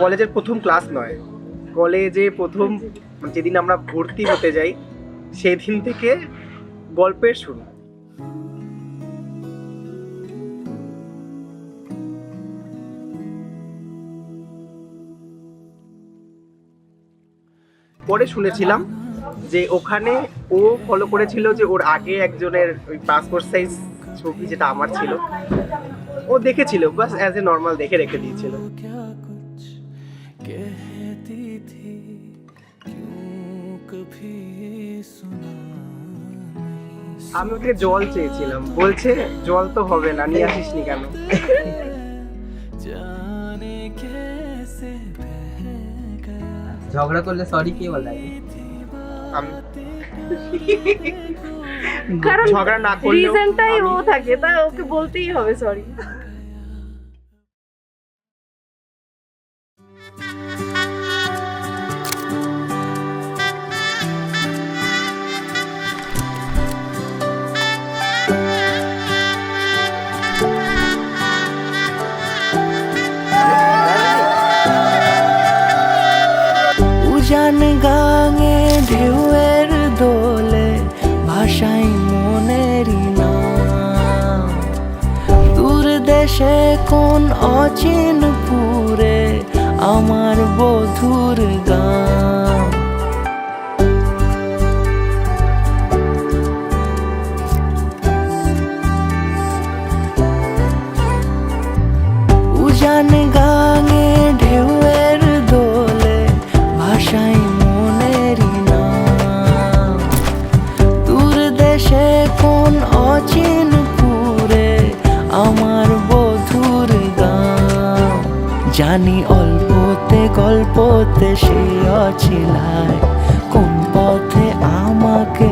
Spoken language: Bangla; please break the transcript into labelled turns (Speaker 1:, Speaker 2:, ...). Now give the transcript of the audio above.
Speaker 1: কলেজের প্রথম ক্লাস নয়, কলেজে প্রথম যেদিন আমরা ভর্তি হতে যাই সেদিন থেকে গল্পের শুরু। পরে শুনেছিলাম যে ওখানে ও ফলো করেছিল যে ওর আগে একজনের ওই পাসপোর্ট সাইজ ছবি যেটা আমার ছিল, ও দেখেছিল, বাস অ্যাজ এ নর্মাল দেখে রেখে দিয়েছিল। আমি ওকে জল চেয়েছিলাম, বলছে জল তো হবে না, নিয়ে আসিস নি কেন?
Speaker 2: ঝগড়া করলে সরি কে বলে?
Speaker 3: কারণ
Speaker 1: ঝগড়া না করলেও
Speaker 3: রিজনটাই ও থাকে, তা ওকে বলতেই হবে সরি।
Speaker 4: উজান গাঙে ঢেউয়ের দোলে ভাষাই মনেরই নাম, দূর দেশে কোন অচিন পুরে আমার বধুর গান। উজান গাঙে ঢেউয়ের দোলে ভাষাই মনেরই নাম, দূর দেশে কোন অচিন পুরে আমার বধুর গান। জানি অল্পতে গল্পতে সে অছিলায় কোন পথে আমাকে